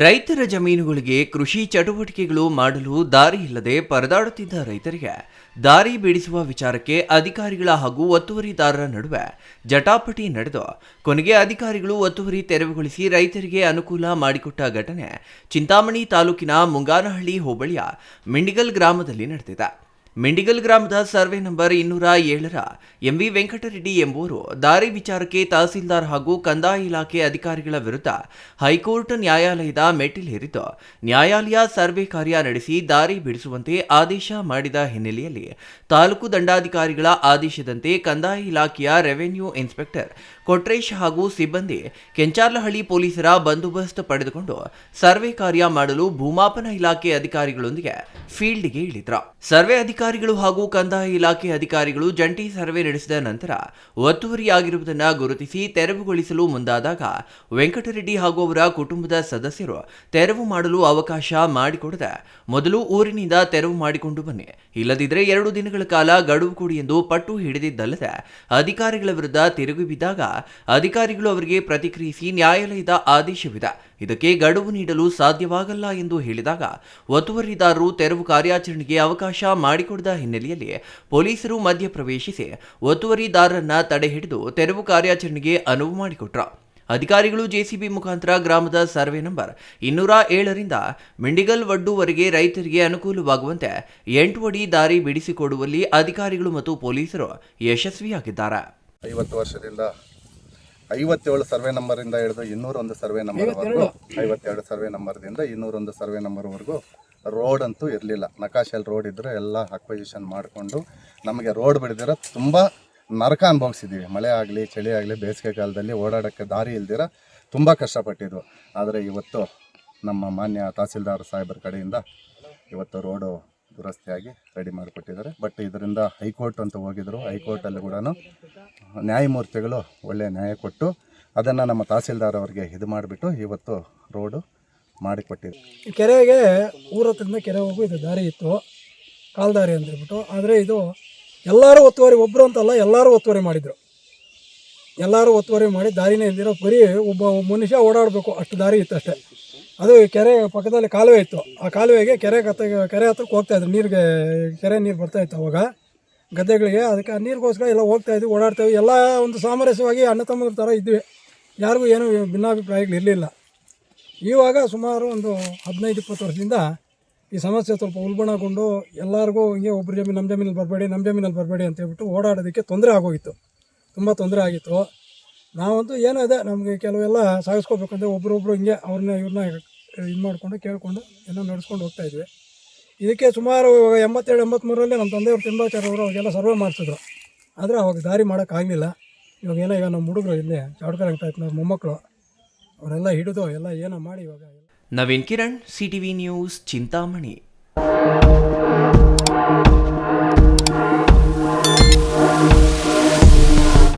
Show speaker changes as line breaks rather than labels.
ರೈತರ ಜಮೀನುಗಳಿಗೆ ಕೃಷಿ ಚಟುವಟಿಕೆಗಳು ಮಾಡಲು ದಾರಿ ಇಲ್ಲದೆ ಪರದಾಡುತ್ತಿದ್ದ ರೈತರಿಗೆ ದಾರಿ ಬಿಡಿಸುವ ವಿಚಾರಕ್ಕೆ ಅಧಿಕಾರಿಗಳ ಹಾಗೂ ಒತ್ತುವರಿದಾರರ ನಡುವೆ ಜಟಾಪಟಿ ನಡೆದು ಕೊನೆಗೆ ಅಧಿಕಾರಿಗಳು ಒತ್ತುವರಿ ತೆರವುಗೊಳಿಸಿ ರೈತರಿಗೆ ಅನುಕೂಲ ಮಾಡಿಕೊಟ್ಟ ಘಟನೆ ಚಿಂತಾಮಣಿ ತಾಲೂಕಿನ ಮುಂಗಾನಹಳ್ಳಿ ಹೋಬಳಿಯ ಮಿಂಡಿಗಲ್ ಗ್ರಾಮದಲ್ಲಿ ನಡೆದಿದೆ. ಮಿಂಡಿಗಲ್ ಗ್ರಾಮದ ಸರ್ವೆ ನಂಬರ್ 207ರ ಎಂವಿ ವೆಂಕಟರೆಡ್ಡಿ ಎಂಬುವರು ದಾರಿ ವಿಚಾರಕ್ಕೆ ತಹಸೀಲ್ದಾರ್ ಹಾಗೂ ಕಂದಾಯ ಇಲಾಖೆ ಅಧಿಕಾರಿಗಳ ವಿರುದ್ಧ ಹೈಕೋರ್ಟ್ ನ್ಯಾಯಾಲಯದ ಮೆಟ್ಟಿಲೇರಿದ್ದು ನ್ಯಾಯಾಲಯ ಸರ್ವೆ ಕಾರ್ಯ ನಡೆಸಿ ದಾರಿ ಬಿಡಿಸುವಂತೆ ಆದೇಶ ಮಾಡಿದ ಹಿನ್ನೆಲೆಯಲ್ಲಿ ತಾಲೂಕು ದಂಡಾಧಿಕಾರಿಗಳ ಆದೇಶದಂತೆ ಕಂದಾಯ ಇಲಾಖೆಯ ರೆವೆನ್ಯೂ ಇನ್ಸ್ಪೆಕ್ಟರ್ ಕೊಟ್ರೇಶ್ ಹಾಗೂ ಸಿಬ್ಬಂದಿ ಕೆಂಚಾರ್ಲಹಳ್ಳಿ ಪೊಲೀಸರ ಬಂದೋಬಸ್ತ್ ಪಡೆದುಕೊಂಡು ಸರ್ವೆ ಕಾರ್ಯ ಮಾಡಲು ಭೂಮಾಪನ ಇಲಾಖೆ ಅಧಿಕಾರಿಗಳೊಂದಿಗೆ ಫೀಲ್ಡ್ಗೆ ಇಳಿದ್ರು. ಸರ್ವೆ ಅಧಿಕಾರಿಗಳು ಹಾಗೂ ಕಂದಾಯ ಇಲಾಖೆ ಅಧಿಕಾರಿಗಳು ಜಂಟಿ ಸರ್ವೆ ನಡೆಸಿದ ನಂತರ ಒತ್ತುವರಿಯಾಗಿರುವುದನ್ನು ಗುರುತಿಸಿ ತೆರವುಗೊಳಿಸಲು ಮುಂದಾದಾಗ ವೆಂಕಟರೆಡ್ಡಿ ಹಾಗೂ ಅವರ ಕುಟುಂಬದ ಸದಸ್ಯರು ತೆರವು ಮಾಡಲು ಅವಕಾಶ ಮಾಡಿಕೊಡದೆ ಮೊದಲು ಊರಿನಿಂದ ತೆರವು ಮಾಡಿಕೊಂಡು ಬನ್ನಿ, ಇಲ್ಲದಿದ್ದರೆ 2 ದಿನಗಳ ಕಾಲ ಗಡುವು ಕೊಡಿ ಎಂದು ಪಟ್ಟು ಹಿಡಿದಿದ್ದಲ್ಲದೆ ಅಧಿಕಾರಿಗಳ ವಿರುದ್ಧ ತಿರುಗಿ ಬಿದ್ದಾಗ ಅಧಿಕಾರಿಗಳು ಅವರಿಗೆ ಪ್ರತಿಕ್ರಿಯಿಸಿ ನ್ಯಾಯಾಲಯದ ಆದೇಶವಿದೆ, ಇದಕ್ಕೆ ಗಡುವು ನೀಡಲು ಸಾಧ್ಯವಾಗಲ್ಲ ಎಂದು ಹೇಳಿದಾಗ ಒತ್ತುವರಿದಾರರು ತೆರವು ಕಾರ್ಯಾಚರಣೆಗೆ ಅವಕಾಶ ಮಾಡಿಕೊಡದ ಹಿನ್ನೆಲೆಯಲ್ಲಿ ಪೊಲೀಸರು ಮಧ್ಯಪ್ರವೇಶಿಸಿ ಒತ್ತುವರಿದಾರರನ್ನ ತಡೆ ಹಿಡಿದು ತೆರವು ಕಾರ್ಯಾಚರಣೆಗೆ ಅನುವು ಮಾಡಿಕೊಟ್ರು. ಅಧಿಕಾರಿಗಳು ಜೆಸಿಬಿ ಮುಖಾಂತರ ಗ್ರಾಮದ ಸರ್ವೆ ನಂಬರ್ 207ರಿಂದ ಮಿಂಡಿಗಲ್ ವಡ್ಡುವರೆಗೆ ರೈತರಿಗೆ ಅನುಕೂಲವಾಗುವಂತೆ 8 ಅಡಿ ದಾರಿ ಬಿಡಿಸಿಕೊಡುವಲ್ಲಿ ಅಧಿಕಾರಿಗಳು ಮತ್ತು ಪೊಲೀಸರು ಯಶಸ್ವಿಯಾಗಿದ್ದಾರೆ.
50 ವರ್ಷದಿಂದ 57 ಸರ್ವೆ ನಂಬರಿಂದ ಹಿಡಿದು 201 ಸರ್ವೆ ನಂಬರ್ವರೆಗೂ 52 ಸರ್ವೆ ನಂಬರ್ದಿಂದ 201 ಸರ್ವೆ ನಂಬರ್ವರೆಗೂ ರೋಡ್ ಅಂತೂ ಇರಲಿಲ್ಲ. ನಕಾಶೆಯಲ್ಲಿ ರೋಡ್ ಇದ್ದರೆ ಎಲ್ಲ ಅಕ್ವೈಸೇಷನ್ ಮಾಡಿಕೊಂಡು ನಮಗೆ ರೋಡ್ ಬಿಡದಿರೋ ತುಂಬ ನರಕ ಅನುಭವಿಸಿದ್ದೀವಿ. ಮಳೆ ಆಗಲಿ ಚಳಿ ಆಗಲಿ ಬೇಸಿಗೆ ಕಾಲದಲ್ಲಿ ಓಡಾಡೋಕ್ಕೆ ದಾರಿ ಇಲ್ದಿರ ತುಂಬ ಕಷ್ಟಪಟ್ಟಿದ್ವು. ಆದರೆ ಇವತ್ತು ನಮ್ಮ ಮಾನ್ಯ ತಹಸೀಲ್ದಾರ್ ಸಾಹೇಬರ ಕಡೆಯಿಂದ ಇವತ್ತು ರೋಡು ದುರಸ್ತಿಯಾಗಿ ರೆಡಿ ಮಾಡಿಕೊಟ್ಟಿದ್ದಾರೆ. ಬಟ್ ಇದರಿಂದ ಹೈಕೋರ್ಟ್ ಅಂತ ಹೋಗಿದ್ರು. ಹೈಕೋರ್ಟಲ್ಲಿ ಕೂಡ ನ್ಯಾಯಮೂರ್ತಿಗಳು ಒಳ್ಳೆಯ ನ್ಯಾಯ ಕೊಟ್ಟು ಅದನ್ನು ನಮ್ಮ ತಹಸೀಲ್ದಾರ್ ಅವರಿಗೆ ಇದು ಮಾಡಿಬಿಟ್ಟು ಇವತ್ತು ರೋಡು ಮಾಡಿಕೊಟ್ಟಿದ್ರು.
ಕೆರೆಗೆ ಊರ ಹತ್ರದಿಂದ ಕೆರೆ ಹೋಗು ಇದು ದಾರಿ ಇತ್ತು, ಕಾಲ್ದಾರಿ ಅಂತ ಹೇಳ್ಬಿಟ್ಟು. ಆದರೆ ಇದು ಎಲ್ಲರೂ ಒತ್ತುವರಿ, ಒಬ್ಬರು ಅಂತಲ್ಲ ಎಲ್ಲರೂ ಒತ್ತುವರಿ ಮಾಡಿದರು. ಎಲ್ಲರೂ ಒತ್ತುವರಿ ಮಾಡಿ ದಾರಿನೇ ಇಲ್ದಿರೋ ಬರೀ ಒಬ್ಬ ಮನುಷ್ಯ ಓಡಾಡಬೇಕು ಅಷ್ಟು ದಾರಿ ಇತ್ತು ಅಷ್ಟೇ. ಅದು ಕೆರೆ ಪಕ್ಕದಲ್ಲಿ ಕಾಲುವೆ ಇತ್ತು. ಆ ಕಾಲುವೆಗೆ ಕೆರೆ ಹತ್ರಕ್ಕೆ ಹೋಗ್ತಾಯಿದ್ರು. ನೀರಿಗೆ ಕೆರೆ ನೀರು ಬರ್ತಾಯಿತ್ತು ಅವಾಗ ಗದ್ದೆಗಳಿಗೆ. ಅದಕ್ಕೆ ಆ ನೀರಿಗೋಸ್ಕರ ಎಲ್ಲ ಹೋಗ್ತಾಯಿದ್ವಿ, ಓಡಾಡ್ತಾಯಿದ್ವಿ. ಎಲ್ಲ ಒಂದು ಸಾಮರಸ್ಯವಾಗಿ ಅಣ್ಣ ತಮ್ಮಗಳ ಥರ ಇದ್ವಿ. ಯಾರಿಗೂ ಏನೂ ಭಿನ್ನಾಭಿಪ್ರಾಯಗಳಿರಲಿಲ್ಲ. ಇವಾಗ ಸುಮಾರು ಒಂದು 15-20 ವರ್ಷದಿಂದ ಈ ಸಮಸ್ಯೆ ಸ್ವಲ್ಪ ಉಲ್ಬಣಗೊಂಡು ಎಲ್ಲರಿಗೂ ಹಿಂಗೆ ಒಬ್ಬರು ಜಮೀನು ನಮ್ಮ ಜಮೀನಲ್ಲಿ ಬರಬೇಡಿ ಅಂತ ಹೇಳ್ಬಿಟ್ಟು ಓಡಾಡೋದಕ್ಕೆ ತೊಂದರೆ ಆಗೋಗಿತ್ತು. ತುಂಬ ತೊಂದರೆ ಆಗಿತ್ತು. ನಾವಂತೂ ಏನೋ ಇದೆ ನಮಗೆ ಕೆಲವೆಲ್ಲ ಸಾಗಿಸ್ಕೋಬೇಕಂದ್ರೆ ಒಬ್ಬರೊಬ್ಬರು ಹಿಂಗೆ ಇವ್ರನ್ನ ಇದು ಮಾಡಿಕೊಂಡು ಕೇಳಿಕೊಂಡು ಏನೋ ನಡೆಸ್ಕೊಂಡು ಹೋಗ್ತಾಯಿದ್ವಿ. ಇದಕ್ಕೆ ಸುಮಾರು 82-83ರಲ್ಲಿ ನಮ್ಮ ತಂದೆಯವರು ತಿಂಬಾಚಾರ್ಯವರು ಅವಾಗೆಲ್ಲ ಸರ್ವೆ ಮಾಡಿಸಿದ್ರು. ಆದರೆ ಅವಾಗ ದಾರಿ ಮಾಡೋಕ್ಕಾಗಲಿಲ್ಲ. ಈಗ ನಮ್ಮ ಹುಡುಗರು ಇಲ್ಲಿ ಚಾಡ್ಕರ್ ಆಗ್ತಾಯಿತ್ತು, ನಮ್ಮ ಮೊಮ್ಮಕ್ಕಳು ಅವರೆಲ್ಲ ಹಿಡಿದು ಎಲ್ಲ ಏನೋ ಮಾಡಿ ಇವಾಗ.
Naveen Kiran, CTV news, Chintamani.